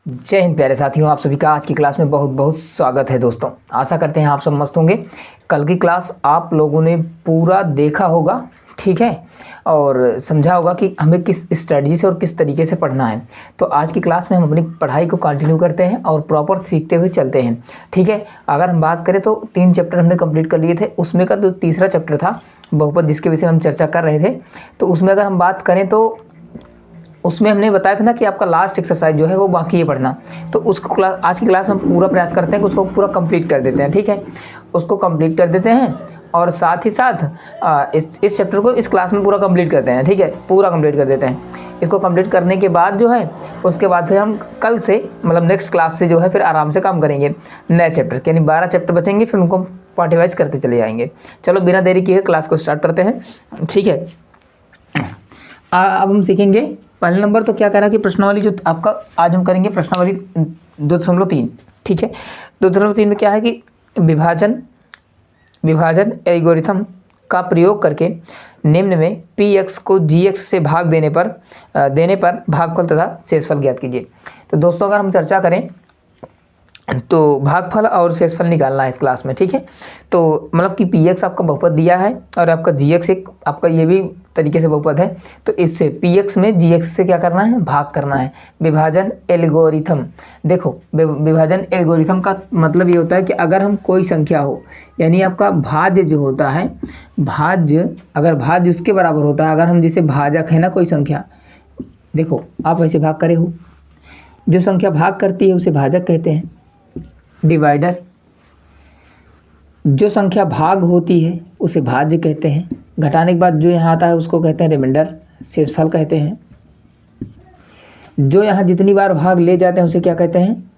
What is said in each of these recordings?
जय हिंद प्यारे साथियों, आप सभी का आज की क्लास में बहुत बहुत स्वागत है। दोस्तों आशा करते हैं आप सब मस्त होंगे। कल की क्लास आप लोगों ने पूरा देखा होगा, ठीक है, और समझा होगा कि हमें किस स्ट्रेटजी से और किस तरीके से पढ़ना है। तो आज की क्लास में हम अपनी पढ़ाई को कंटिन्यू करते हैं और प्रॉपर सीखते हुए चलते हैं, ठीक है। अगर हम बात करें तो 3 चैप्टर हमने कंप्लीट कर लिए थे। उसमें का जो तीसरा चैप्टर था बहुपद, जिसके विषय में हम चर्चा कर रहे थे, तो उसमें अगर हम बात करें तो उसमें हमने बताया था ना कि आपका लास्ट एक्सरसाइज जो है वो बाकी है पढ़ना। तो उसको आज की क्लास हम पूरा प्रयास करते हैं कि उसको पूरा कंप्लीट कर देते हैं, ठीक है। उसको कंप्लीट कर देते हैं और साथ ही साथ इस चैप्टर को इस क्लास में पूरा कंप्लीट करते हैं, ठीक है। पूरा कंप्लीट कर देते हैं। इसको कंप्लीट करने के बाद जो है उसके बाद फिर हम कल से मतलब नेक्स्ट क्लास से जो है फिर आराम से काम करेंगे नए चैप्टर के, यानी 12 चैप्टर बचेंगे, फिर उनको पार्ट वाइज करते चले जाएंगे। चलो बिना देरी किए क्लास को स्टार्ट करते हैं, ठीक है। अब हम सीखेंगे पहले नंबर। तो क्या करा कि प्रश्नावली जो आपका आज हम करेंगे प्रश्नावली 2.3, ठीक है। 2.3 में क्या है कि विभाजन एल्गोरिथम का प्रयोग करके निम्न में px को gx से भाग देने पर भागफल तथा शेषफल ज्ञात कीजिए। तो दोस्तों अगर हम चर्चा करें तो भागफल और शेषफल निकालना है इस क्लास में, ठीक है। तो मतलब कि px आपका बहुपद दिया है और आपका gx एक आपका ये भी तरीके से बहुपद है। तो इससे px में gx से क्या करना है, भाग करना है। विभाजन एल्गोरिथम, देखो विभाजन एल्गोरिथम का मतलब ये होता है कि अगर हम कोई संख्या हो, यानी आपका भाज्य जो होता है, अगर भाज्य उसके बराबर होता है, अगर हम जैसे भाजक है ना कोई संख्या, देखो आप ऐसे भाग करे हो, जो संख्या भाग करती है उसे भाजक कहते हैं, डिवाइडर। जो संख्या भाग होती है उसे भाज्य कहते हैं। घटाने के बाद जो यहाँ आता है उसको कहते हैं रिमाइंडर, शेषफल कहते हैं। जो यहाँ जितनी बार भाग ले जाते हैं उसे क्या कहते हैं,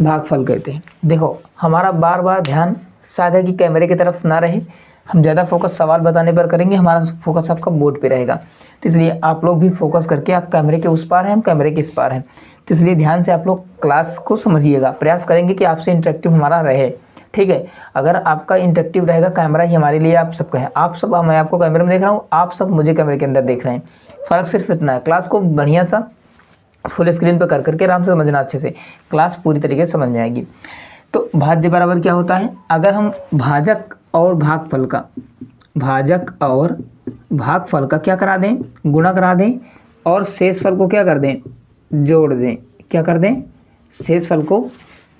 भागफल कहते हैं। देखो हमारा बार बार ध्यान शायद है कि कैमरे की तरफ ना रहे, हम ज़्यादा फोकस सवाल बताने पर करेंगे, हमारा फोकस आपका बोर्ड पे रहेगा। तो इसलिए आप लोग भी फोकस करके, आप कैमरे के उस पार हैं, हम कैमरे के इस पार हैं, तो इसलिए ध्यान से आप लोग क्लास को समझिएगा। प्रयास करेंगे कि आपसे इंटरेक्टिव हमारा रहे, ठीक है। अगर आपका इंटरेक्टिव रहेगा, कैमरा ही हमारे लिए आप सबका है। आप सब, मैं आपको कैमरे में देख रहा हूँ, आप सब मुझे कैमरे के अंदर देख रहे हैं। फ़र्क सिर्फ इतना है, क्लास को बढ़िया सा फुल स्क्रीन पर कर करके आराम से समझना, अच्छे से क्लास पूरी तरीके से समझ में आएगी। तो भाज्य बराबर क्या होता है, अगर हम भाजक और भागफल का क्या करा दें, गुणा करा दें, और शेषफल को क्या कर दें, जोड़ दें। क्या कर दें, शेषफल को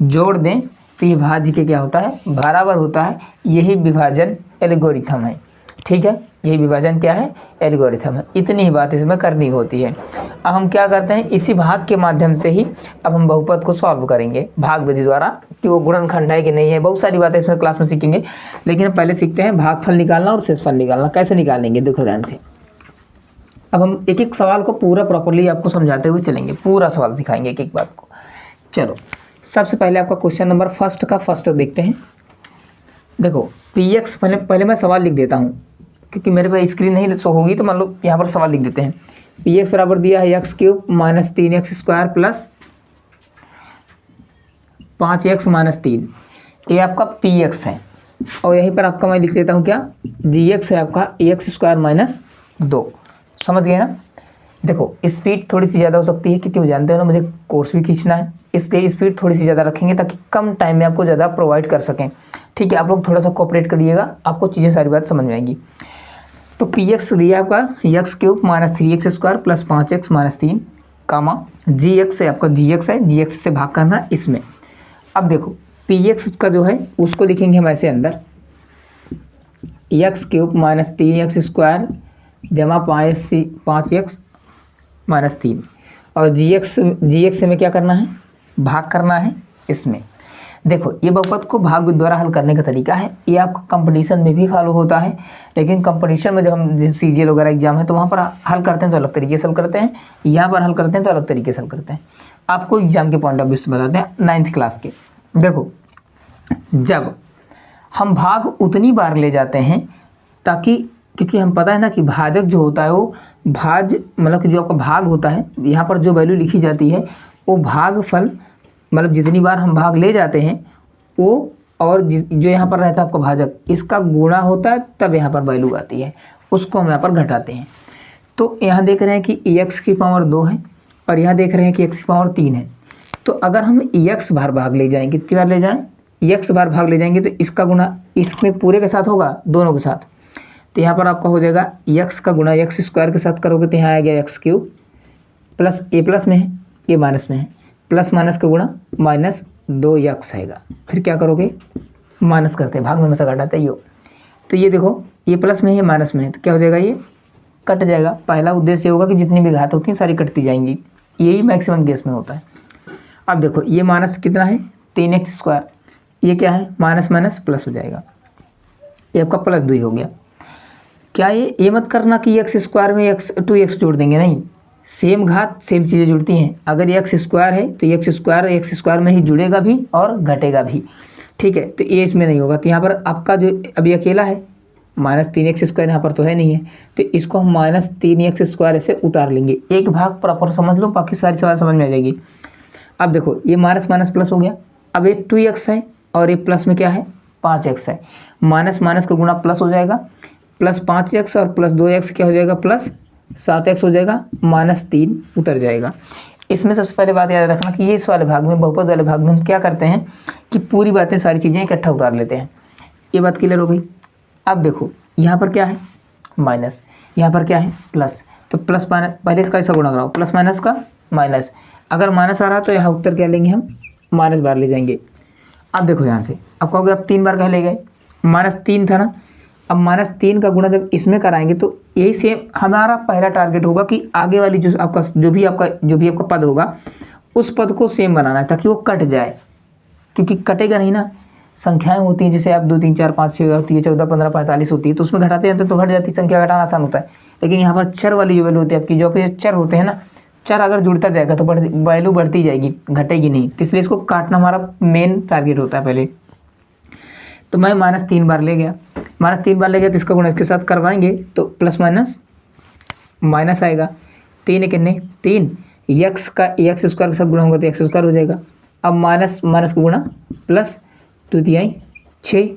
जोड़ दें, तो ये भाज्य के क्या होता है, बराबर होता है। यही विभाजन एल्गोरिथम है, ठीक है। यही विभाजन क्या है, एल्गोरिथम है। इतनी ही बात इसमें करनी होती है। अब हम क्या करते हैं, इसी भाग के माध्यम से ही अब हम बहुपद को सॉल्व करेंगे भाग विधि द्वारा, कि वो गुणनखंड है कि नहीं है। बहुत सारी बातें इसमें क्लास में सीखेंगे, लेकिन हम पहले सीखते हैं भागफल निकालना और शेषफल निकालना। कैसे निकालेंगे, देखो ध्यान से। अब हम एक एक सवाल को पूरा प्रॉपरली आपको समझाते हुए चलेंगे, पूरा सवाल सिखाएंगे एक एक बात को। चलो सबसे पहले आपका क्वेश्चन नंबर फर्स्ट देखते हैं। देखो px, पहले मैं सवाल लिख देता हूँ क्योंकि मेरे पास स्क्रीन नहीं शो होगी, तो मान लो यहाँ पर सवाल लिख देते हैं। px बराबर दिया है x³ - 3x² प्लस 5x - 3। ये आपका px है, और यहीं पर आपका मैं लिख देता हूँ क्या, gx है आपका x² - 2। समझ गए ना। देखो स्पीड थोड़ी सी ज़्यादा हो सकती है क्योंकि जानते हो ना मुझे कोर्स भी खींचना है, इसलिए स्पीड थोड़ी सी ज़्यादा रखेंगे ताकि कम टाइम में आपको ज़्यादा प्रोवाइड कर सकें, ठीक है। आप लोग थोड़ा सा कोऑपरेट करिएगा, आपको चीज़ें सारी बात समझ में आएगी। तो px दिया आपका x³ - 3x² प्लस 5x - 3 कामा gx है आपका, gx है, gx से भाग करना है इसमें। अब देखो px का जो है उसको लिखेंगे हम ऐसे अंदर, x³ - 3x² जमा 5x - 3, और gx से में क्या करना है, भाग करना है इसमें। देखो ये बहुपद को भाग विधि द्वारा हल करने का तरीका है, ये आपका कंपटीशन में भी फॉलो होता है, लेकिन कंपटीशन में जब हम CGL वगैरह एग्जाम है तो वहाँ पर हल करते हैं तो अलग तरीके से हल करते हैं, यहाँ पर हल करते हैं तो अलग तरीके से हल करते हैं। आपको एग्जाम के पॉइंट ऑफ व्यू से बताते हैं 9th क्लास के। देखो जब हम भाग उतनी बार ले जाते हैं ताकि, क्योंकि हम पता है ना कि भाजक जो होता है वो मतलब कि जो आपका भाग होता है, यहाँ पर जो वैल्यू लिखी जाती है वो भागफल, मतलब जितनी बार हम भाग ले जाते हैं वो, और जो यहाँ पर रहता है आपका भाजक, इसका गुणा होता है, तब यहाँ पर वैल्यू आती है, उसको हम यहाँ पर घटाते हैं। तो यहाँ देख रहे हैं कि x की पावर 2 है और यहाँ देख रहे हैं कि x की पावर 3 है। तो अगर हम x बार भाग ले जाएंगे, कितनी बार ले जाएं, x बार भाग ले जाएंगे तो इसका गुणा इसमें पूरे के साथ होगा, दोनों के साथ। तो यहाँ पर आपका हो जाएगा x का गुणा x स्क्वायर के साथ करोगे तो यहाँ आ गया x cube plus a plus में है, a माइनस में है, प्लस माइनस का गुणा माइनस 2x आएगा। फिर क्या करोगे, माइनस करते हैं, भाग में से घटाते हैं यो। तो ये देखो ये प्लस में है माइनस में है, तो क्या हो जाएगा, ये कट जाएगा। पहला उद्देश्य होगा कि जितनी भी घात होती हैं सारी कटती जाएंगी, यही मैक्सिमम केस में होता है। अब देखो ये माइनस कितना है 3x स्क्वायर, ये क्या है माइनस माइनस प्लस हो जाएगा, ये आपका प्लस 2 हो गया। क्या ये मत करना कि x स्क्वायर में 2x जोड़ देंगे, नहीं, सेम घात सेम चीज़ें जुड़ती हैं। अगर ये x स्क्वायर है तो x स्क्वायर में ही जुड़ेगा भी और घटेगा भी, ठीक है। तो ये इसमें नहीं होगा। तो यहाँ पर आपका जो अभी अकेला है माइनस 3x स्क्वायर यहाँ पर तो है नहीं है, तो इसको हम माइनस 3x स्क्वायर ऐसे उतार लेंगे। एक भाग प्रॉपर समझ लो, बाकी सारी सवाल समझ में आ जाएगी। अब देखो ये माइनस माइनस प्लस हो गया, अब ये 2x है और ये प्लस में क्या है 5x है, माइनस माइनस का गुणा प्लस हो जाएगा, प्लस 5x और प्लस 2x क्या हो जाएगा प्लस 7x हो जाएगा, माइनस 3 उतर जाएगा। इसमें सबसे पहले बात याद रखना कि ये इस वाले भाग में, बहुपद वाले भाग में हम क्या करते हैं कि पूरी बातें सारी चीज़ें इकट्ठा उतार लेते हैं। ये बात क्लियर हो गई। अब देखो यहाँ पर क्या है माइनस, यहाँ पर क्या है प्लस, तो प्लस माइनस पहले इसका ऐसा गुणा कराओ, प्लस माइनस का माइनस, अगर माइनस आ रहा तो यहाँ उत्तर क्या लेंगे हम माइनस बार ले जाएंगे। अब देखो ध्यान से, अब कहोगे अब 3 बार कह ले गए, माइनस 3 था ना, अब माइनस 3 का गुणा जब इसमें कराएंगे तो यही सेम हमारा पहला टारगेट होगा कि आगे वाली जो भी आपका पद होगा उस पद को सेम बनाना है ताकि वो कट जाए, क्योंकि कटेगा नहीं ना। संख्याएं होती हैं जैसे आप 2 3 4 5 6 होती है, 14 15 45 होती है, तो उसमें घटाते हैं तो घट जाती है, संख्या घटाना आसान होता है। लेकिन यहाँ पर चर वाली जो वैल्यू होती है आपकी, जो आपके चर होते हैं ना, चर अगर जुड़ता जाएगा तो वैल्यू बढ़ती जाएगी, घटेगी नहीं। तो इसलिए इसको काटना हमारा मेन टारगेट होता है पहले। तो मैं माइनस 3 बार ले गया, माइनस 3 बार ले गया तो इसका गुणा इसके साथ करवाएंगे तो प्लस माइनस माइनस आएगा, 3 कितने 3, x स्क्वायर के साथ गुणा होगा तो x स्क्वायर हो जाएगा। अब माइनस माइनस का गुणा प्लस 2 3 6,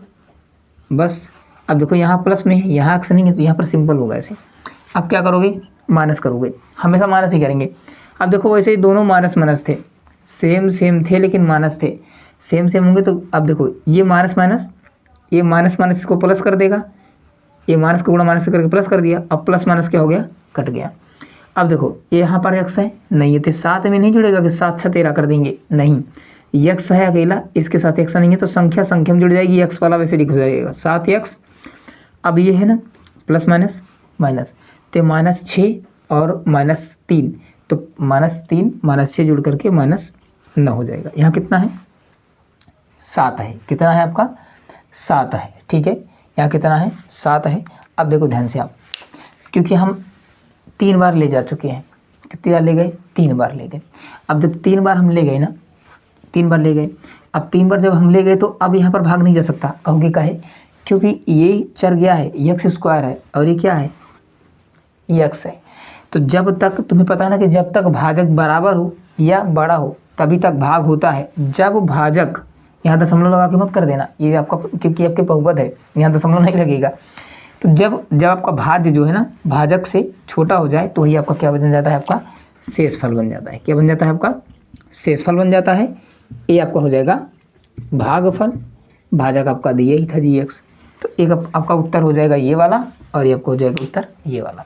बस। अब देखो यहाँ प्लस में है, यहाँ x नहीं है तो यहाँ पर सिंपल होगा ऐसे। अब क्या करोगे माइनस करोगे, हमेशा माइनस ही करेंगे। अब देखो वैसे ही दोनों माइनस माइनस थे, सेम थे लेकिन माइनस थे, सेम होंगे तो अब देखो ये माइनस माइनस, ये माइनस माइनस इसको प्लस कर देगा, ये माइनस का गुणा माइनस से करके प्लस कर दिया, अब प्लस माइनस क्या हो गया कट गया। अब देखो ये यहाँ पर x है नहीं है तो साथ में नहीं जुड़ेगा कि 7 6 13 कर देंगे, नहीं, x है अकेला, इसके साथ x नहीं है तो संख्या में जुड़ जाएगी, x वाला वैसे लिख हो जाएगा 7x। अब ये है ना प्लस माइनस माइनस, तो माइनस 6 और माइनस 3, तो माइनस 3 माइनस 6 जुड़ करके माइनस 9 हो जाएगा। यहाँ कितना है 7 है, कितना है आपका 7 है, ठीक है, यहाँ कितना है 7 है। अब देखो ध्यान से आप, क्योंकि हम 3 बार ले जा चुके हैं, कितनी बार ले गए 3 बार ले गए। अब जब 3 बार हम ले गए ना, 3 बार ले गए, अब 3 बार जब हम ले गए तो अब यहाँ पर भाग नहीं जा सकता, कहोगे काहे, क्योंकि ये चर गया है x स्क्वायर है और ये क्या है x है। तो जब तक तुम्हें पता है ना कि जब तक भाजक बराबर हो या बड़ा हो तभी तक भाग होता है। जब भाजक, यहाँ दशमलव लगा के मत कर देना, ये आपका क्योंकि आपके बहुपद है, यहाँ दशमलव नहीं लगेगा। तो जब आपका भाज्य जो है ना भाजक से छोटा हो जाए तो वही आपका क्या बन जाता है, आपका शेषफल बन जाता है। क्या बन जाता है आपका शेषफल बन जाता है। ये आपका हो जाएगा भागफल, भाजक आपका दिया ही था gx, तो एक आपका उत्तर हो जाएगा ये वाला और ये आपको हो जाएगा उत्तर ये वाला।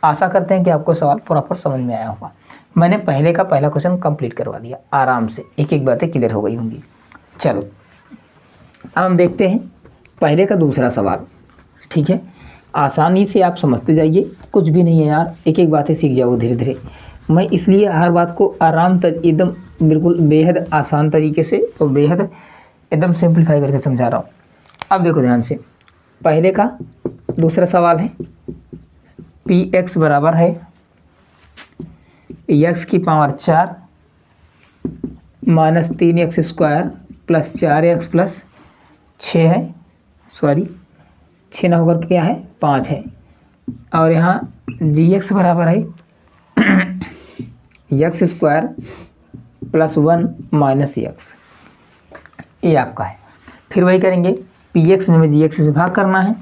आशा करते हैं कि आपको सवाल प्रॉपर समझ में आया होगा। मैंने पहले का पहला क्वेश्चन कंप्लीट करवा दिया आराम से, एक एक बातें क्लियर हो गई होंगी। चलो अब हम देखते हैं पहले का दूसरा सवाल, ठीक है। आसानी से आप समझते जाइए, कुछ भी नहीं है यार, एक एक बातें सीख जाओ धीरे धीरे। मैं इसलिए हर बात को एकदम बिल्कुल बेहद आसान तरीके से और बेहद एकदम सिंप्लीफाई करके समझा रहा हूँ। अब देखो ध्यान से, पहले का दूसरा सवाल है px बराबर है x की power 4 minus 3x square plus 4x plus 6 है, सॉरी 6 ना होकर क्या है 5 है, और यहाँ gx बराबर है x square plus 1 minus x, ये आपका है। फिर वही करेंगे, px में हमें gx से भाग करना है,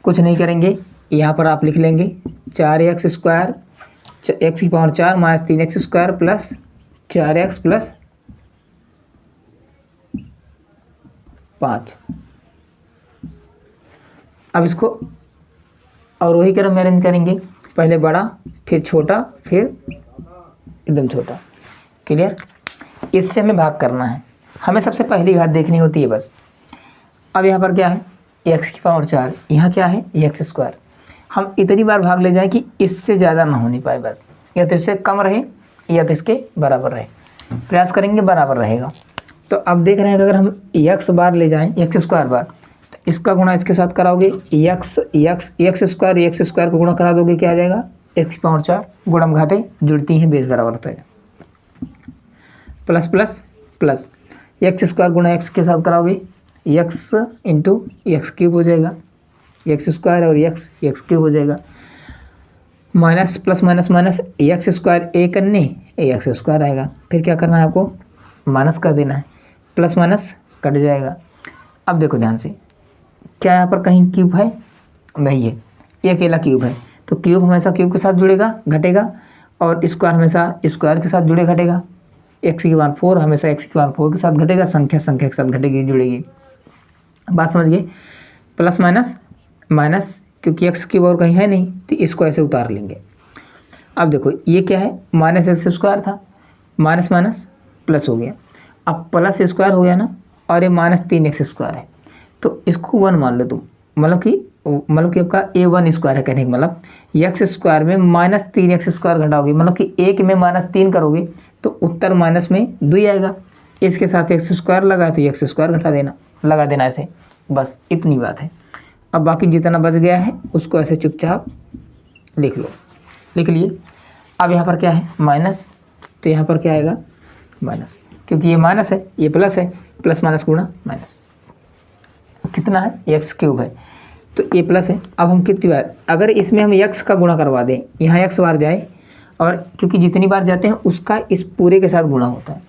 कुछ नहीं करेंगे, यहाँ पर आप लिख लेंगे 4x स्क्वायर एक्स की power 4 minus 3x square plus 4x plus 5। अब इसको और वही क्रम में अरेंज करेंगे, पहले बड़ा फिर छोटा फिर एकदम छोटा। क्लियर? इससे हमें भाग करना है, हमें सबसे पहली घात देखनी होती है बस। अब यहाँ पर क्या है, एक्स की पावर 4, यहाँ क्या है एक्स स्क्वायर। हम इतनी बार भाग ले जाएं कि इससे ज़्यादा ना होने पाए बस, या तो इससे कम रहे या तो इसके बराबर रहे। प्रयास करेंगे बराबर रहेगा। तो अब देख रहे हैं कि अगर हम एक्स बार ले जाएं, एक्स स्क्वायर बार, तो इसका गुणा इसके साथ कराओगे, एक्स स्क्वायर को गुणा करा दोगे, क्या आ जाएगा एक्स की पावर 4, गुणम घाते जुड़ती हैं बेस बराबर होता है, plus plus plus x square गुणा एक्स के साथ कराओगे, एक्स इंटू एक्स क्यूब हो जाएगा, एक्स स्क्वायर और एक्स क्यूब हो जाएगा, minus plus minus minus x square एक अन्य एक्स स्क्वायर आएगा। फिर क्या करना है आपको, माइनस कर देना है, प्लस माइनस कट जाएगा। अब देखो ध्यान से, क्या यहाँ पर कहीं क्यूब है? नहीं है, ये अकेला क्यूब है। तो क्यूब हमेशा क्यूब के साथ जुड़ेगा घटेगा, और स्क्वायर हमेशा स्क्वायर के साथ जुड़े घटेगा। एक्स की पावर 4 हमेशा एक्स की पावर 4 के साथ घटेगा, संख्या के साथ घटेगी जुड़ेगी। बात समझिए, प्लस माइनस माइनस, क्योंकि एक्स की पावर कहीं है नहीं तो इसको ऐसे उतार लेंगे। अब देखो ये क्या है, माइनस एक्स स्क्वायर था, माइनस माइनस प्लस हो गया, अब प्लस स्क्वायर हो गया ना, और ये माइनस 3x स्क्वायर है, तो इसको 1 मान लो तुम, मतलब कि आपका a1 स्क्वायर है। कहने का मतलब एक्स स्क्वायर में माइनस 3x स्क्वायर घटाओगे, मतलब कि एक में माइनस 3 करोगे तो उत्तर माइनस में 2 आएगा। इसके साथ एक्स स्क्वायर लगा तो एक्स स्क्वायर घटा देना, लगा देना ऐसे, बस इतनी बात है। अब बाकी जितना बच गया है उसको ऐसे चुपचाप लिख लो, लिख लिए। अब यहाँ पर क्या है माइनस, तो यहाँ पर क्या आएगा माइनस, क्योंकि ये माइनस है ये प्लस है, प्लस माइनस गुणा माइनस कितना है एक्स क्यूब है, तो ये प्लस है। अब हम कितनी बार, अगर इसमें हम एक्स का गुणा करवा दें, यहाँ एक्स बार जाए, और क्योंकि जितनी बार जाते हैं उसका इस पूरे के साथ गुणा होता है,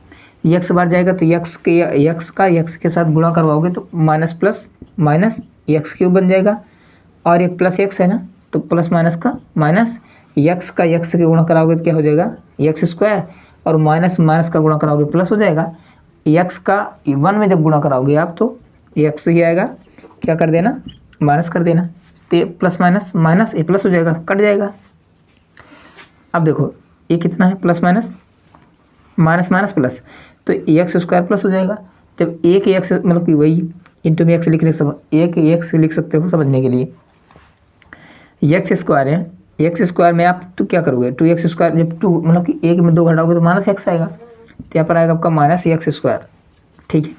एक्स बार जाएगा तो एक्स के साथ गुणा करवाओगे तो minus plus minus x cube बन जाएगा, और एक प्लस एक्स है ना, तो प्लस माइनस का माइनस, एक्स के गुणा कराओगे तो क्या हो जाएगा एक्स स्क्वायर, और माइनस माइनस का गुणा कराओगे प्लस हो जाएगा। एक्स का 1 में जब गुणा कराओगे आप तो एक्स ही आएगा, क्या कर देना माइनस कर देना, तो प्लस माइनस माइनस ये प्लस हो जाएगा, कट जाएगा। अब देखो ये कितना है, plus minus minus minus plus, तो एक्स स्क्वायर प्लस हो जाएगा। जब एक एक्स मतलब कि वही इंटू में एक्स लिख एक एक्स लिख सकते हो समझने के लिए, एक्स स्क्वायर है, एक्स स्क्वायर में आप तो क्या करोगे 2x स्क्वायर, जब 2 मतलब कि एक में 2 घटाओगे तो माइनस एक्स आएगा, तो यहाँ पर आएगा आपका माइनस एक्स स्क्वायर। ठीक है,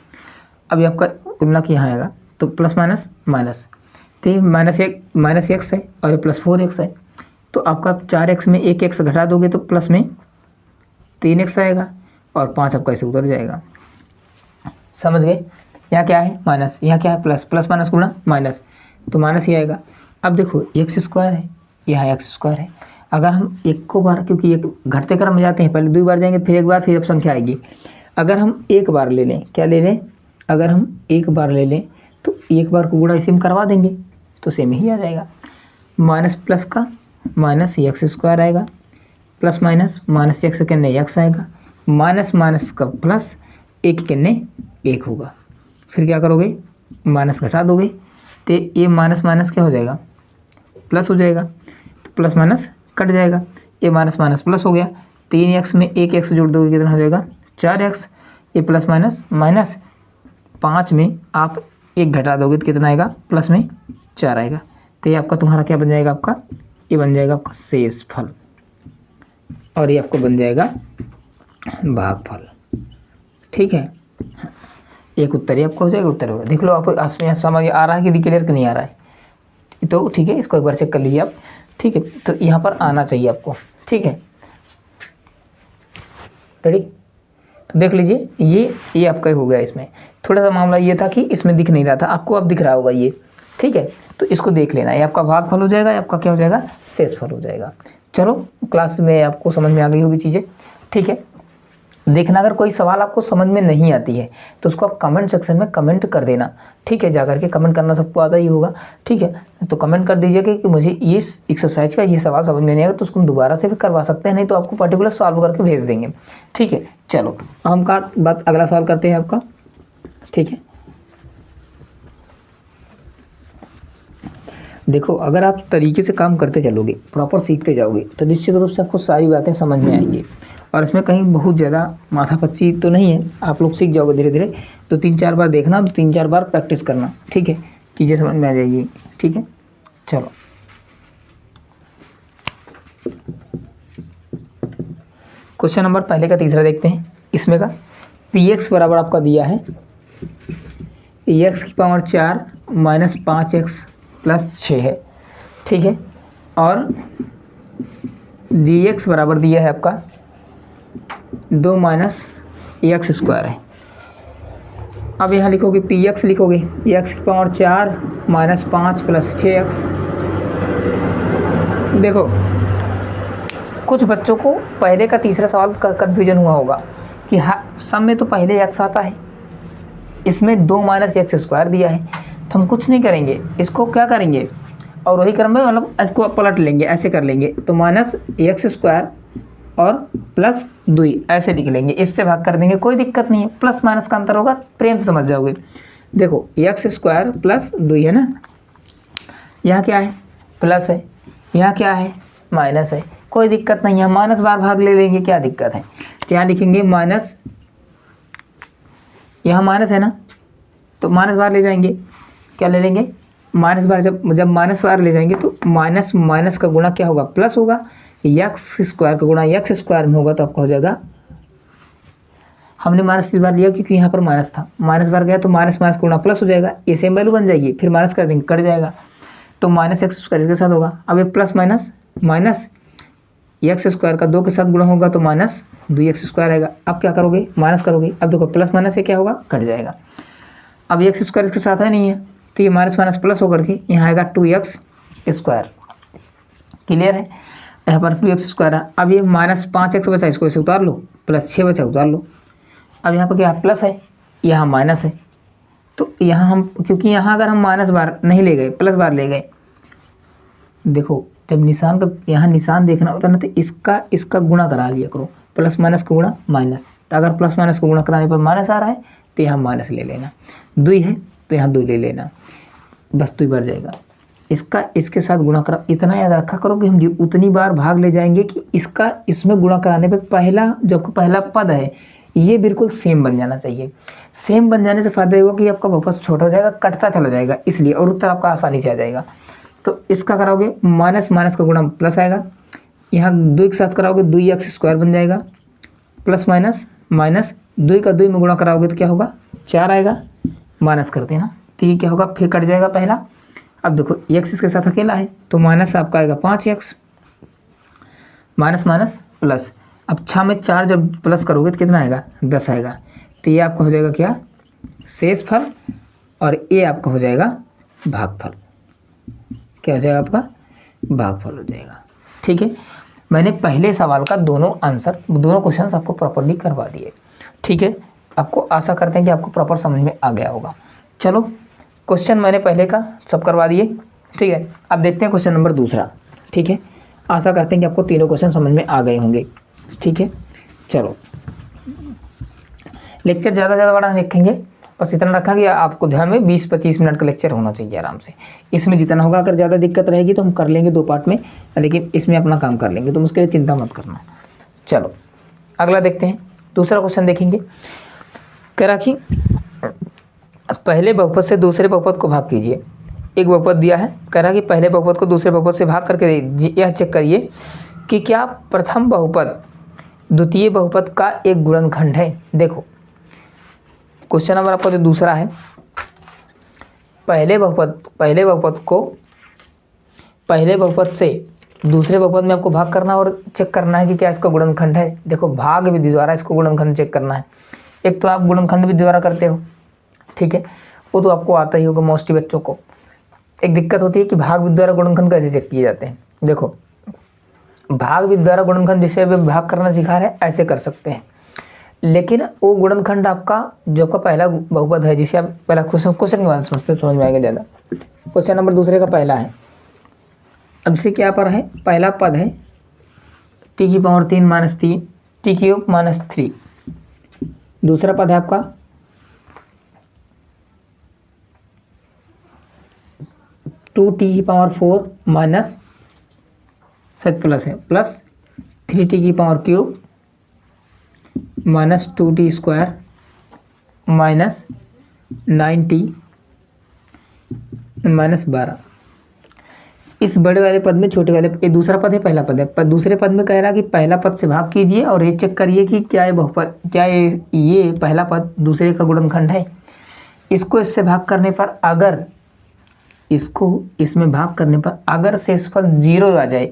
अब ये आपका मतलब कि यहाँ आएगा तो प्लस माइनस माइनस, तो माइनस एक्स है और ये प्लस 4x है, तो आपका 4x में एक एक्स घटा दोगे तो प्लस में 3x आएगा, और 5 आपका ऐसे उतर जाएगा। समझ गए, यहाँ क्या है माइनस, यहाँ क्या है प्लस, प्लस माइनस गुणा माइनस, तो माइनस ही आएगा। अब देखो एक्स स्क्वायर है, यहाँ एक्स स्क्वायर है, अगर हम एक को बार, क्योंकि एक घटते क्रम में जाते हैं, पहले 2 बार जाएंगे फिर एक बार, फिर अब संख्या आएगी। अगर हम एक बार ले लें, क्या ले लें, अगर हम एक बार ले लें तो एक बार को गुणा इसी में करवा देंगे तो सेम ही आ जाएगा, माइनस प्लस का माइनस एक्स स्क्वायर आएगा, प्लस माइनस माइनस एक्स के अन्य एक्स आएगा, माइनस माइनस का प्लस, एक के अन्य एक होगा, फिर क्या करोगे माइनस घटा दोगे तो ये माइनस माइनस क्या हो जाएगा प्लस हो जाएगा, तो प्लस माइनस कट जाएगा, ये माइनस माइनस प्लस हो गया, 3x में एक एक्स जोड़ दोगे कितना हो जाएगा 4x, ये प्लस माइनस माइनस, 5 में आप एक घटा दोगे तो कितना आएगा प्लस में 4 आएगा, तो ये आपका तुम्हारा क्या बन जाएगा, आपका ये बन जाएगा आपका शेषफल, और ये आपको बन जाएगा भागफल। ठीक है, एक उत्तर ही आपका हो जाएगा, उत्तर होगा। देख लो आप इसमें समझ आ रहा है कि क्लियर कि नहीं आ रहा है, तो ठीक है इसको एक बार चेक कर लीजिए आप। ठीक है, तो यहाँ पर आना चाहिए आपको। ठीक है, रेडी, तो देख लीजिए ये आपका हो गया। इसमें थोड़ा सा मामला ये था कि इसमें दिख नहीं रहा था, आपको अब दिख रहा होगा ये। ठीक है, तो इसको देख लेना, ये आपका भागफल हो जाएगा, आपका क्या हो जाएगा शेषफल हो जाएगा। चलो क्लास में आपको समझ में आ गई होगी चीज़ें। ठीक है, देखना अगर कोई सवाल आपको समझ में नहीं आती है तो उसको आप कमेंट सेक्शन में कमेंट कर देना, ठीक है। जाकर के कमेंट करना सबको आता ही होगा, ठीक है। तो कमेंट कर दीजिए कि मुझे ये एक्सरसाइज का ये सवाल समझ में नहीं आएगा, तो उसको हम दोबारा से भी करवा सकते हैं, नहीं तो आपको पर्टिकुलर सॉल्व करके भेज देंगे, ठीक है। चलो हम का बात अगला सवाल करते हैं आपका, ठीक है। देखो अगर आप तरीके से काम करते चलोगे, प्रॉपर सीखते जाओगे, तो निश्चित रूप से आपको सारी बातें समझ में आएंगी और इसमें कहीं बहुत ज़्यादा माथापच्ची तो नहीं है, आप लोग सीख जाओगे धीरे धीरे। तो 3-4 बार देखना, तो 3-4 बार प्रैक्टिस करना, ठीक है, चीज़ें समझ में आ जाएगी, ठीक है। चलो क्वेश्चन नंबर पहले का तीसरा देखते हैं। इसमें का px बराबर आपका दिया है x⁴ माइनस 5x प्लस 6 है, ठीक है। और dx बराबर दिया है आपका 2 माइनस x² है। अब यहाँ लिखोगे px, लिखोगे x⁴ माइनस 5 प्लस 6x। देखो कुछ बच्चों को पहले का तीसरा सवाल का कन्फ्यूजन हुआ होगा कि हाँ सम में तो पहले x आता है, इसमें 2 माइनस x² दिया है, तो हम कुछ नहीं करेंगे, इसको क्या करेंगे और वही क्रम में मतलब इसको पलट लेंगे, ऐसे कर लेंगे, तो माइनस x² और प्लस 2 ऐसे लिख लेंगे, इससे भाग कर देंगे, कोई दिक्कत नहीं है। प्लस माइनस का अंतर होगा, प्रेम से समझ जाओगे। देखो x² प्लस 2 है ना, यहाँ क्या है प्लस है, यहाँ क्या है माइनस है, कोई दिक्कत नहीं है, माइनस बार भाग ले लेंगे, क्या दिक्कत है। तो यहाँ लिखेंगे माइनस, यहाँ माइनस है ना, तो माइनस बार ले जाएंगे, क्या ले लेंगे माइनस बार। जब माइनस बार ले जाएंगे तो माइनस माइनस का गुणा क्या होगा प्लस होगा, x² का गुणा x² में होगा, तो आपका हो जाएगा, हमने माइनस इस बार लिया क्योंकि यहाँ पर माइनस था, माइनस बार गया तो माइनस माइनस का गुणा प्लस हो जाएगा, ये सेम वैल्यू बन जाएगी, फिर माइनस कर देंगे कट जाएगा, तो माइनस x² इसके साथ होगा। अब ये प्लस माइनस माइनस x² का 2 के साथ गुणा होगा तो माइनस 2x² आएगा। अब क्या करोगे माइनस करोगे, अब देखो प्लस माइनस से क्या होगा कट जाएगा। अब x² इसके साथ है नहीं है, तो ये माइनस माइनस प्लस होकर के यहाँ आएगा 2x²। क्लियर है, यहाँ पर 2x² है। अब ये माइनस 5x बचा, इसको ऐसे उतार लो, प्लस 6 बचा उतार लो। अब यहाँ पर क्या प्लस है, यहाँ माइनस है, तो यहाँ हम क्योंकि यहाँ अगर हम माइनस बार नहीं ले गए प्लस बार ले गए, देखो जब निशान का यहाँ निशान देखना होता है ना, तो इसका गुणा करा लिया करो, प्लस माइनस का गुणा माइनस। तो अगर प्लस माइनस का गुणा कराने पर माइनस आ रहा है तो यहाँ माइनस ले लेना, 2 है तो यहाँ 2 ले लेना, बस 2 बढ़ जाएगा। इसका इसके साथ गुणा करा, इतना याद रखा करो कि हम उतनी बार भाग ले जाएंगे कि इसका इसमें गुणा कराने पे पहला जो आपका पहला पद है ये बिल्कुल सेम बन जाना चाहिए। सेम बन जाने से फायदा होगा कि आपका बहुपद छोटा हो जाएगा, कटता चला जाएगा, इसलिए और उत्तर आपका आसानी से आ जाएगा। तो इसका कराओगे माइनस माइनस का गुणा प्लस आएगा, यहाँ 2 के साथ कराओगे 2x² बन जाएगा, प्लस माइनस माइनस 2 का 2 में गुणा कराओगे तो क्या होगा 4 आएगा, माइनस कर देना, तो ये क्या होगा फिर कट जाएगा पहला। अब देखो x इसके साथ अकेला है तो माइनस आपका आएगा 5x, माइनस माइनस प्लस। अब 6 में 4 जब प्लस करोगे तो कितना आएगा 10 आएगा, तो ये आपका हो जाएगा क्या शेषफल, और ये आपका हो जाएगा भागफल। क्या हो जाएगा आपका भागफल हो जाएगा, ठीक है। मैंने पहले सवाल का दोनों क्वेश्चंस आपको प्रॉपरली करवा दिए, ठीक है। आपको आशा करते हैं कि आपको प्रॉपर समझ में आ गया होगा। चलो क्वेश्चन मैंने पहले का सब करवा दिए, ठीक है। अब देखते हैं क्वेश्चन नंबर दूसरा, ठीक है। आशा करते हैं कि आपको तीनों क्वेश्चन समझ में आ गए होंगे, ठीक है। चलो लेक्चर ज़्यादा बड़ा नहीं लिखेंगे, बस इतना रखा कि आपको ध्यान में 20-25 मिनट का लेक्चर होना चाहिए आराम से। इसमें जितना होगा, अगर ज़्यादा दिक्कत रहेगी तो हम कर लेंगे 2 पार्ट में, लेकिन इसमें अपना काम कर लेंगे, तो उसके लिए चिंता मत करना। चलो अगला देखते हैं, दूसरा क्वेश्चन देखेंगे। कह रहा कि पहले बहुपद से दूसरे बहुपद को भाग कीजिए। एक बहुपद दिया है, कह रहा कि पहले बहुपद को दूसरे बहुपद से भाग करके यह चेक करिए कि क्या प्रथम बहुपद द्वितीय बहुपद का एक गुणनखंड है। देखो क्वेश्चन नंबर आपका जो दूसरा है, पहले बहुपद से दूसरे बहुपद में आपको भाग करना और चेक करना है कि क्या इसका गुणनखंड है। देखो भाग विधि द्वारा इसको गुणनखंड चेक करना है। एक तो आप गुणनखंड विधि द्वारा करते हो, ठीक है, वो तो आपको आता ही होगा मोस्टली बच्चों को। एक दिक्कत होती है कि भाग विधि द्वारा गुणनखंड कैसे चेक किए जाते हैं। देखो भाग विधि द्वारा गुणनखंड जिसे अभी भाग करना सिखा रहे हैं ऐसे कर सकते हैं, लेकिन वो गुणनखंड आपका जो आपका पहला बहुपद है, जिसे आप पहला क्वेश्चन के बाद समझते समझ में आएगा ज़्यादा। क्वेश्चन नंबर दूसरे का पहला है। अब इसे क्या पर है, पहला पद है t³ माइनस 3 t³ माइनस 3। दूसरा पद है आपका टू t⁴ माइनस सच प्लस है plus 3t³ minus 2t² minus 9t minus 12। इस बड़े वाले पद में छोटे वाले, ये दूसरा पद है पहला पद है, पर दूसरे पद में कह रहा कि पहला पद से भाग कीजिए और ये चेक करिए कि क्या ये बहुपद, क्या ये पहला पद दूसरे का गुणनखंड है। इसको इससे भाग करने पर, अगर इसको इसमें भाग करने पर अगर शेषफल 0 आ जाए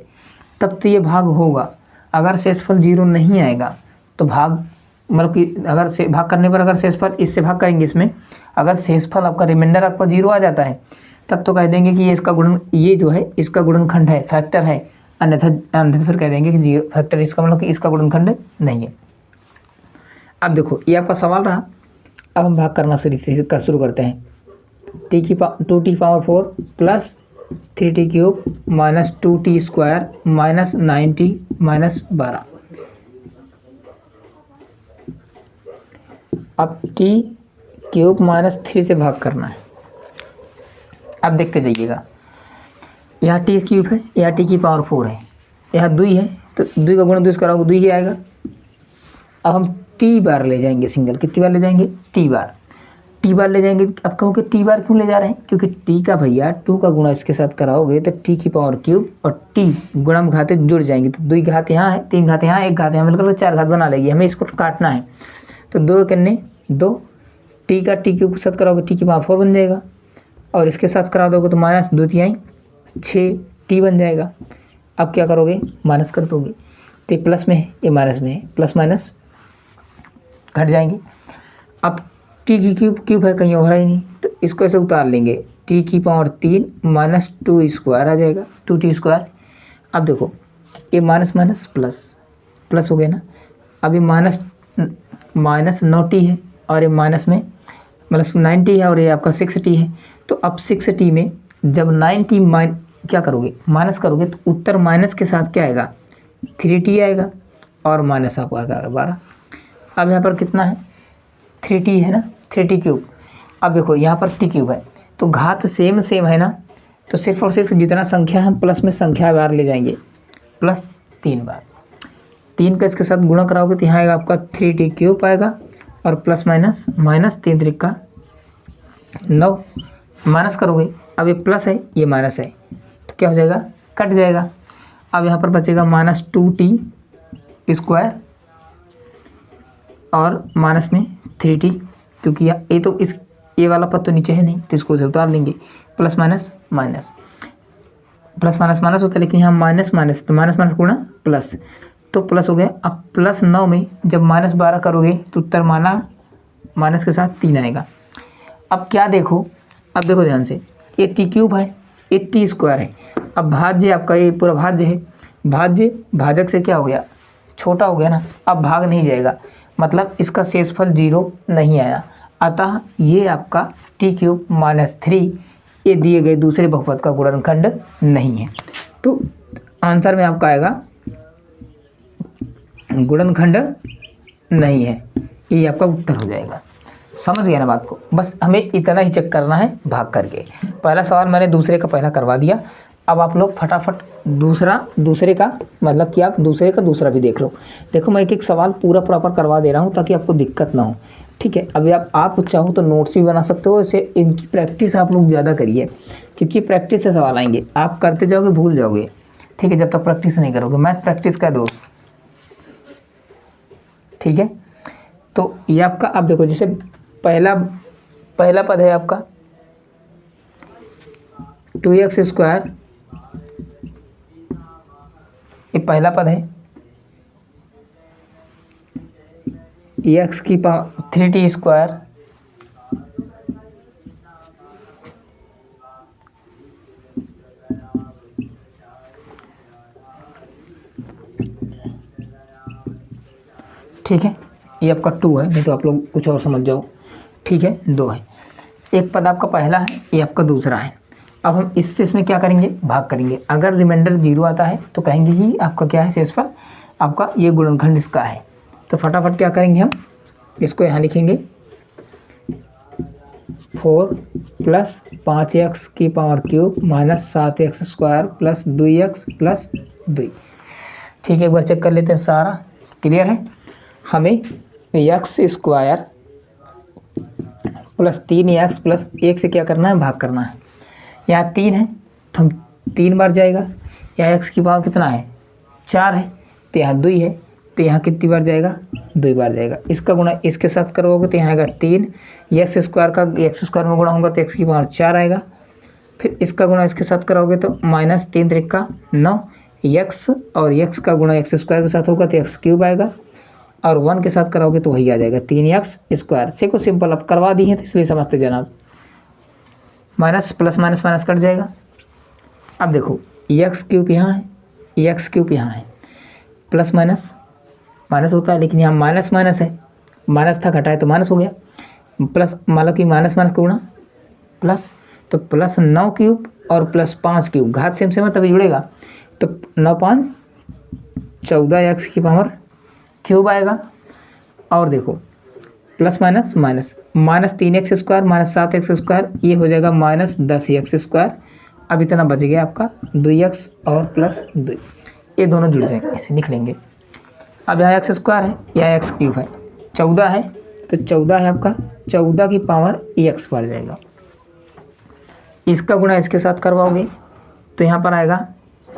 तब तो ये भाग होगा। अगर शेषफल 0 नहीं आएगा तो भाग, मतलब कि अगर से भाग करने पर अगर शेषफल, इससे भाग करेंगे इसमें, अगर शेषफल आपका रिमाइंडर आपका 0 आ जाता है तब तो कह देंगे कि ये इसका गुणन, ये जो है इसका गुणनखंड है, फैक्टर है। अन्यथा फिर कह देंगे कि 0 फैक्टर इसका, मतलब कि इसका गुणनखंड नहीं है। अब देखो ये आपका सवाल रहा। अब हम भाग करना शुरू करते हैं। 2t⁴ plus 3t³ minus 2t² minus 9t minus 12। अब t³ माइनस 3 से भाग करना है। अब देखते जाइएगा, यहाँ t³ है, यहाँ t⁴ है, यहाँ 2 है, तो 2 का गुणा 2 कराओगे 2 ही आएगा। अब हम t बार ले जाएंगे सिंगल, कितनी बार ले जाएंगे, t बार ले जाएंगे। अब कहोगे t बार क्यों ले जा रहे हैं, क्योंकि t का भैया 2 का गुणा इसके साथ कराओगे तो t³ और t गुणा में घाते जुड़ जाएंगे, तो 2 घात यहाँ है, 3 घात यहाँ, 1 घात यहाँ, मिलकर 4 घात बना लेगी। हमें इसको काटना है, तो 2 करने 2, t का t³ के साथ कराओगे t⁴ बन जाएगा, और इसके साथ करा दोगे तो माइनस 2 तिहाई 6t बन जाएगा। अब क्या करोगे, माइनस कर दोगे, तो ये प्लस में है, ये माइनस में है, प्लस माइनस घट जाएंगे। अब t³ है, कहीं और है ही नहीं, तो इसको ऐसे उतार लेंगे, t³ माइनस 2² आ जाएगा, 2t²। अब देखो ये माइनस माइनस प्लस हो गया ना। अब ये माइनस 9t है, और ये माइनस में मतलब 9t है, और ये आपका 6t है। तो अब 6t में जब 9t क्या करोगे, माइनस करोगे, तो उत्तर माइनस के साथ क्या आएगा, 3t आएगा, और माइनस आपको आएगा 12। अब यहाँ पर कितना है, 3t है ना, 3t³। अब देखो यहाँ पर t³ है, तो घात सेम है ना, तो सिर्फ और सिर्फ जितना संख्या है प्लस में संख्या बार ले जाएंगे, प्लस 3 बार। 3 का इसके साथ गुणा कराओगे तो यहाँ आएगा आपका 3t³ आएगा, और प्लस माइनस 3 त्रिक 9, माइनस करोगे, अब ये प्लस है ये माइनस है, तो क्या हो जाएगा, कट जाएगा। अब यहाँ पर बचेगा माइनस 2t² और माइनस में 3t, क्योंकि ये तो इस ये वाला पद तो नीचे है नहीं, तो इसको उतार लेंगे, plus minus minus, plus minus minus होता है, लेकिन यहाँ माइनस माइनस, तो माइनस माइनस गुणा प्लस, तो प्लस हो गया। अब प्लस 9 में जब माइनस 12 करोगे तो उत्तर माइनस के साथ 3 आएगा। अब क्या देखो, अब देखो ध्यान से, ये t³ है, ये t² है। अब भाज्य आपका ये पूरा भाज्य है, भाजक से क्या हो गया, छोटा हो गया ना, अब भाग नहीं जाएगा, मतलब इसका शेषफल 0 नहीं आया। अतः ये आपका t³ माइनस 3 ये दिए गए दूसरे बहुपद का गुणनखंड नहीं है। तो आंसर में आपका आएगा गुणनखंड नहीं है, ये आपका उत्तर हो जाएगा। समझ गया ना बात को, बस हमें इतना ही चेक करना है भाग करके। पहला सवाल मैंने दूसरे का पहला करवा दिया, अब आप लोग फटाफट दूसरे का मतलब कि आप दूसरे का दूसरा भी देख लो। देखो मैं एक सवाल पूरा प्रॉपर करवा दे रहा हूँ ताकि आपको दिक्कत ना हो, ठीक है। अभी आप चाहो तो नोट्स भी बना सकते हो, इसे इनकी प्रैक्टिस आप लोग ज़्यादा करिए, क्योंकि प्रैक्टिस से सवाल आएंगे, आप करते जाओगे भूल जाओगे, ठीक है, जब तक प्रैक्टिस नहीं करोगे। मैथ प्रैक्टिस का दोस्त, ठीक है। तो ये आपका, अब देखो जैसे पहला पद है आपका 2x², ये पहला पद है, x³ 3t², ठीक है, ये आपका 2 है, नहीं तो आप लोग कुछ और समझ जाओ, ठीक है। 2 है, एक पद आपका पहला है, ये आपका दूसरा है। अब हम इससे इसमें क्या करेंगे, भाग करेंगे। अगर रिमाइंडर 0 आता है तो कहेंगे कि आपका क्या है शेषफल, आपका ये गुणनखंड इसका है। तो फटाफट क्या करेंगे हम, इसको यहाँ लिखेंगे 4 + 5x की power cube minus 7x square plus 2x plus 2। ठीक है, एक बार चेक कर लेते हैं, सारा क्लियर है। हमें x square plus 3x plus 1 से क्या करना है, भाग करना है। यहाँ 3 है तो हम 3 बार जाएगा, यहाँ x की पावर कितना है 4 है, तो यहाँ 2 है, तो यहाँ कितनी बार जाएगा 2 बार जाएगा। इसका गुणा इसके साथ करोगे तो यहाँ आएगा 3, एक्स स्क्वायर का एक्स स्क्वायर में गुणा होगा तो x की पावर 4 आएगा। फिर इसका गुणा इसके साथ करोगे तो माइनस 3 त्रिका 9, x और x का गुणा एक्स स्क्वायर के साथ होगा तो x क्यूब आएगा, और 1 के साथ कराओगे तो वही आ जाएगा 3x स्क्वायर। से को सिंपल अब करवा दी है तो इसलिए समझते जनाब, minus plus minus minus cut जाएगा। अब देखो एक्स क्यूब यहाँ है, एक्स क्यूब यहाँ है, प्लस माइनस माइनस होता है, लेकिन यहाँ माइनस माइनस है, माइनस था घटाए तो माइनस हो गया, प्लस मतलब कि माइनस माइनस का गुणा प्लस, तो प्लस 9 क्यूब और प्लस 5 क्यूब, घात सेम सेम है तभी जुड़ेगा, तो 9 5 14x की पावर क्यूब आएगा। और देखो plus minus minus, minus 3x square minus 7x square, ये हो जाएगा माइनस 10x स्क्वायर। अब इतना बच गया आपका 2x और प्लस 2, ये दोनों जुड़ जाएंगे, इसे लिख लेंगे। अब यहाँ x स्क्वायर है, यहाँ x क्यूब है, 14 है तो 14 है आपका, 14 की पावर x बढ़ जाएगा। इसका गुणा इसके साथ करवाओगे तो यहाँ पर आएगा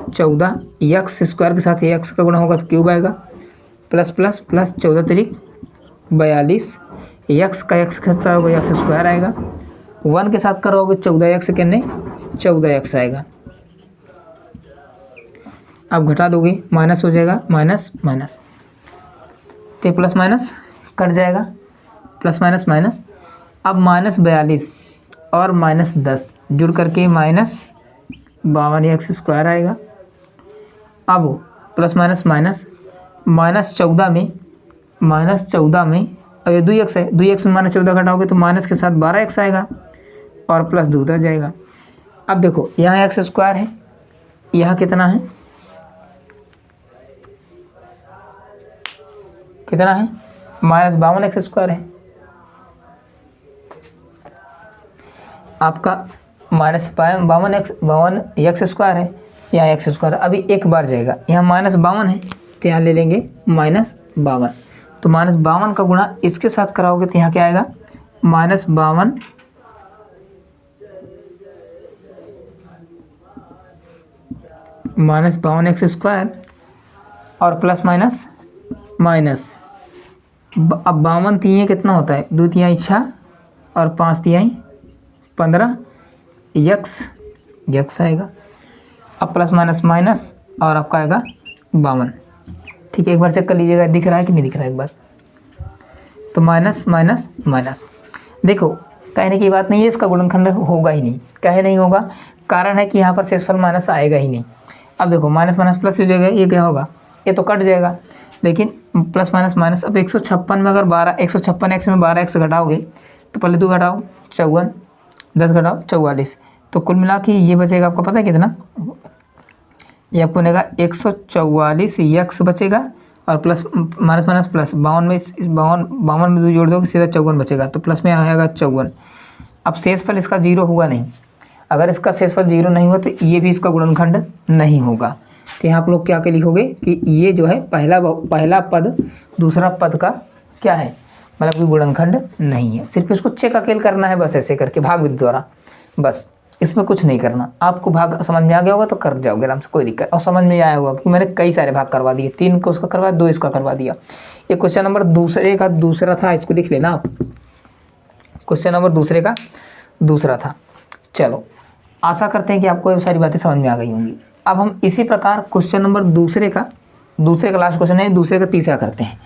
14, x स्क्वायर के साथ x का गुणा होगा तो क्यूब आएगा, प्लस प्लस प्लस 14 तिरिक 42, x का x के साथ होगा x स्क्वायर आएगा, 1 के साथ करोगे 14x कितने 14x आएगा। अब घटा दोगे माइनस हो जाएगा, माइनस माइनस तो प्लस माइनस कट जाएगा, प्लस माइनस माइनस। अब माइनस 42 और माइनस 10 जुड़ करके माइनस 52x स्क्वायर आएगा। अब प्लस माइनस माइनस, माइनस 14 में अब ये 2x है, 2x में माइनस 14 घटाओगे तो माइनस के साथ 12x आएगा और प्लस 2 उधर जाएगा। अब देखो यहाँ x स्क्वायर है, यहाँ कितना है, कितना है माइनस 52x स्क्वायर है आपका, माइनस 52x स्क्वायर है, यहाँ x स्क्वायर अभी एक बार जाएगा, यहाँ माइनस 52 है तो यहाँ ले लेंगे माइनस 52, तो माइनस 52 का गुणा इसके साथ कराओगे तो यहाँ क्या आएगा माइनस 52x स्क्वायर और प्लस माइनस माइनस। अब 52 तिहाई कितना होता है, 2 तिहाई 6 और 5 तिहाई 15, x आएगा। अब प्लस माइनस माइनस और आपका आएगा 52। ठीक है, एक बार चेक कर लीजिएगा दिख रहा है कि नहीं दिख रहा है एक बार, तो माइनस माइनस माइनस। देखो कहने की बात नहीं है, इसका गुणनखंड होगा ही नहीं, कहे नहीं होगा, कारण है कि यहाँ पर शेषफल माइनस आएगा ही नहीं। अब देखो माइनस माइनस प्लस हो जाएगा, ये क्या होगा, ये तो कट जाएगा, लेकिन प्लस माइनस माइनस। अब 156 में अगर 156x में 12x घटाओगे तो पहले 2 घटाओ 54, 10 घटाओ 44, तो कुल मिला के ये बचेगा आपको पता है कितना, ये आपको बनेगा 144x बचेगा और प्लस माइनस माइनस प्लस 52 में 2 जोड़ दोगे सीधा 54 बचेगा, तो प्लस में आएगा 54। अब शेषफल इसका 0 हुआ नहीं, अगर इसका शेषफल 0 नहीं हुआ तो ये भी इसका गुणनखंड नहीं होगा। तो यहाँ आप लोग क्या लिखोगे कि ये जो है पहला पद दूसरा पद का क्या है, मतलब कोई गुणनखंड नहीं है। सिर्फ इसको चेक अकेले करना है बस, ऐसे करके भाग विधि द्वारा, बस इसमें कुछ नहीं करना। आपको भाग समझ में आ गया होगा तो कर जाओगे आराम से, कोई दिक्कत। और समझ में आया होगा कि मैंने कई सारे भाग करवा दिए, 3 को उसका करवाया, 2 इसका करवा दिया। ये क्वेश्चन नंबर दूसरे का दूसरा था, इसको लिख लेना आप, क्वेश्चन नंबर दूसरे का दूसरा था। चलो आशा करते हैं कि आपको ये सारी बातें समझ में आ गई होंगी। अब हम इसी प्रकार क्वेश्चन नंबर दूसरे का लास्ट क्वेश्चन है, दूसरे का तीसरा करते हैं।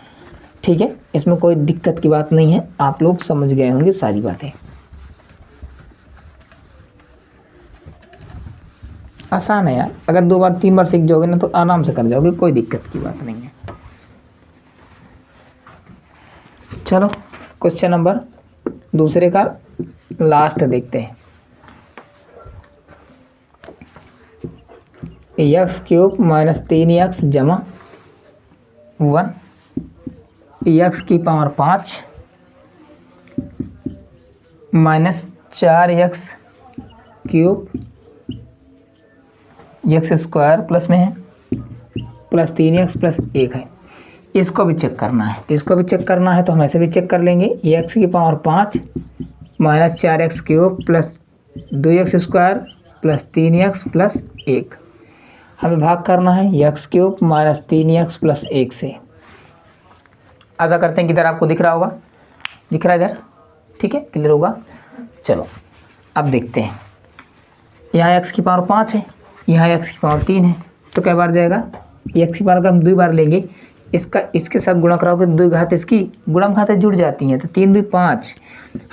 ठीक है, इसमें कोई दिक्कत की बात नहीं है, आप लोग समझ गए होंगे सारी बातें। आसान है यार, अगर 2 बार 3 बार सीख जाओगे ना तो आराम से कर जाओगे, कोई दिक्कत की बात नहीं है। चलो क्वेश्चन नंबर दूसरे का लास्ट देखते हैं। एक्स क्यूब माइनस 3x जमा 1 एक्स की power 5 minus 4x cube x square plus में है प्लस 3x प्लस 1 है। इसको भी चेक करना है, तो इसको भी चेक करना है तो हम ऐसे भी चेक कर लेंगे। एक्स की power 5 minus 4x cube plus 2x square plus 3x plus 1, हमें भाग करना है x cube minus 3x plus 1 से। आशा करते हैं कि इधर आपको दिख रहा होगा, दिख रहा है इधर, ठीक है, क्लियर होगा। चलो अब देखते हैं, यहाँ x की पावर 5 है, यहाँ x की पावर 3 है, तो क्या बार जाएगा, x की पावर अगर हम 2 बार लेंगे, इसका इसके साथ गुणा कराओगे तो 2 घात इसकी गुणा घातें जुड़ जाती हैं, तो 3 2 5।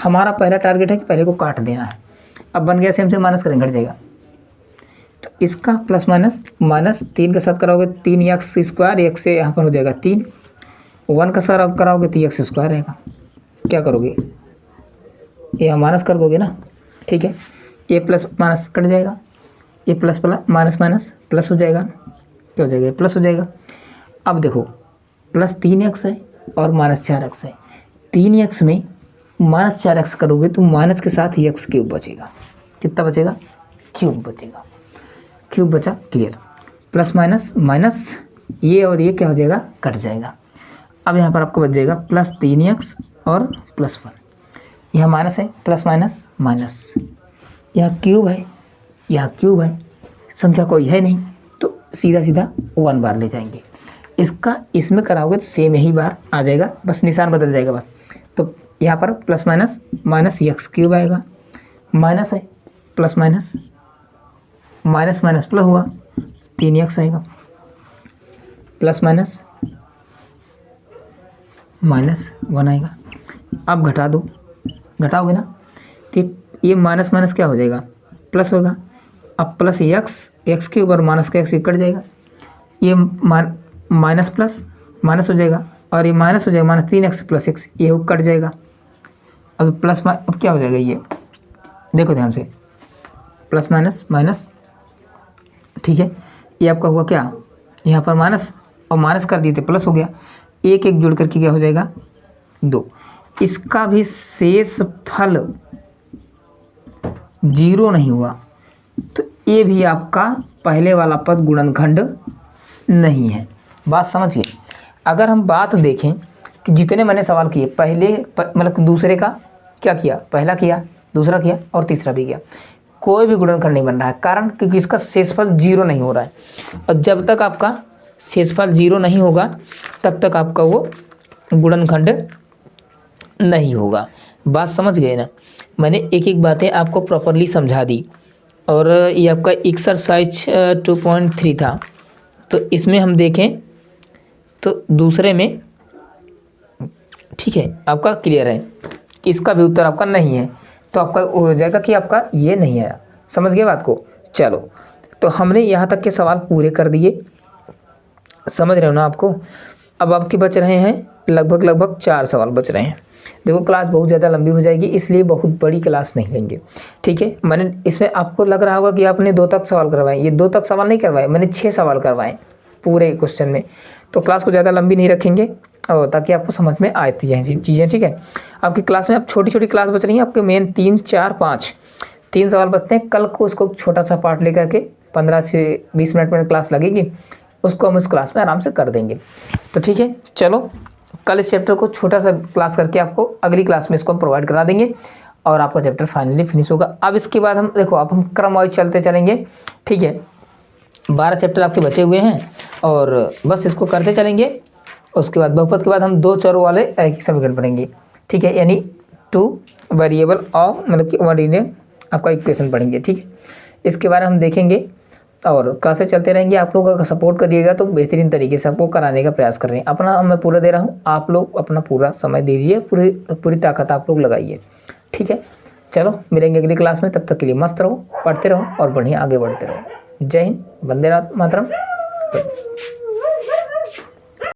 हमारा पहला टारगेट है कि पहले को काट देना है। अब बन गया, सेम से माइनस करेंगे, घट जाएगा, तो इसका प्लस माइनस माइनस 3 के साथ कराओगे 3x स्क्वायर, एक से यहाँ पर हो जाएगा 3, 1 का साथ अब कराओगे तो x स्क्वायर रहेगा। क्या करोगे, ये माइनस कर दोगे ना, ठीक है, ये प्लस माइनस कट जाएगा, ये plus plus minus minus plus हो जाएगा, क्या हो जाएगा, प्लस हो जाएगा। अब देखो प्लस 3x है और माइनस 4x है, 3x में माइनस 4x करोगे तो माइनस के साथ ही x क्यूब बचेगा, कितना बचेगा, क्यूब बचेगा, क्यूब बचा, क्लियर। प्लस माइनस माइनस, ये और ये क्या हो जाएगा, कट जाएगा। अब यहाँ पर आपको बच जाएगा प्लस 3x और प्लस 1, यहाँ माइनस है, प्लस माइनस माइनस, यहाँ क्यूब है, यहाँ क्यूब है, संख्या कोई है नहीं तो सीधा सीधा 1 बार ले जाएंगे। इसका इसमें कराओगे तो सेम यही बार आ जाएगा, बस निशान बदल जाएगा बस। तो यहाँ पर plus minus minus x cube आएगा, माइनस है, plus minus minus minus plus हुआ, 3x आएगा, प्लस माइनस माइनस 1 आएगा। अब घटा दो, घटाओगे ना तो ये माइनस माइनस क्या हो जाएगा, प्लस होगा। अब प्लस एक्स क्यूब और माइनस का एक्स कट जाएगा, ये माइनस प्लस माइनस हो जाएगा और ये माइनस हो जाएगा, माइनस 3x प्लस x, ये कट जाएगा। अब प्लस अब क्या हो जाएगा, ये देखो ध्यान से, प्लस माइनस माइनस, ठीक है, ये आपका हुआ क्या, यहाँ पर माइनस और माइनस कर दिए थे, प्लस हो गया, एक एक जुड़ करके क्या हो जाएगा, 2। इसका भी शेष फल 0 नहीं हुआ तो ये भी आपका पहले वाला पद गुणनखंड नहीं है। बात समझ गए। अगर हम बात देखें कि जितने मैंने सवाल किए, पहले मतलब दूसरे का क्या किया, पहला किया, दूसरा किया और तीसरा भी किया, कोई भी गुणनखंड नहीं बन रहा है। कारण क्योंकि इसका शेषफल 0 नहीं हो रहा है, और जब तक आपका शेषफल 0 नहीं होगा तब तक आपका वो गुणनखंड नहीं होगा। बात समझ गए ना, मैंने एक एक बातें आपको प्रॉपरली समझा दी। और ये आपका एक्सरसाइज 2.3 था, तो इसमें हम देखें तो दूसरे में, ठीक है, आपका क्लियर है कि इसका भी उत्तर आपका नहीं है, तो आपका हो जाएगा कि आपका ये नहीं आया। समझ गए बात को। चलो, तो हमने यहाँ तक के सवाल पूरे कर दिए, समझ रहे हो ना आपको। अब आपके बच रहे हैं लगभग 4 सवाल बच रहे हैं। देखो क्लास बहुत ज़्यादा लंबी हो जाएगी, इसलिए बहुत बड़ी क्लास नहीं लेंगे, ठीक है। मैंने इसमें आपको लग रहा होगा कि आपने 2 तक सवाल करवाए, ये 2 तक सवाल नहीं करवाए, मैंने 6 सवाल करवाए पूरे क्वेश्चन में। तो क्लास को ज़्यादा लंबी नहीं रखेंगे और ताकि आपको समझ में आती जाए चीज़ें, ठीक है। आपकी क्लास में अब छोटी छोटी क्लास बच रही हैं, आपके मेन 3 4 5 3 सवाल बचते हैं। कल को उसको छोटा सा पार्ट लेकर के 15 से 20 मिनट में क्लास लगेगी, उसको हम इस क्लास में आराम से कर देंगे। तो ठीक है, चलो कल इस चैप्टर को छोटा सा क्लास करके आपको अगली क्लास में इसको हम प्रोवाइड करा देंगे और आपका चैप्टर फाइनली फिनिश होगा। अब इसके बाद हम देखो, अब हम क्रम वाइज चलते चलेंगे, ठीक है। 12 चैप्टर आपके बचे हुए हैं और बस इसको करते चलेंगे। उसके बाद बहुपद के बाद हम 2 चरों वाले एक समीकरण पढ़ेंगे, ठीक है, यानी 2 वेरिएबल और मतलब कि वर्डिनल आपका इक्वेशन पढ़ेंगे, ठीक है। इसके बारे में हम देखेंगे और क्लासेस चलते रहेंगे। आप लोग अगर सपोर्ट करिएगा तो बेहतरीन तरीके से आपको कराने का प्रयास कर रहे हैं। अपना मैं पूरा दे रहा हूँ, आप लोग अपना पूरा समय दीजिए, पूरी ताकत आप लोग लगाइए, ठीक है। चलो मिलेंगे अगली क्लास में, तब तक के लिए मस्त रहो, पढ़ते रहो और बढ़िया आगे बढ़ते रहो। जय हिंद, वंदे मातरम।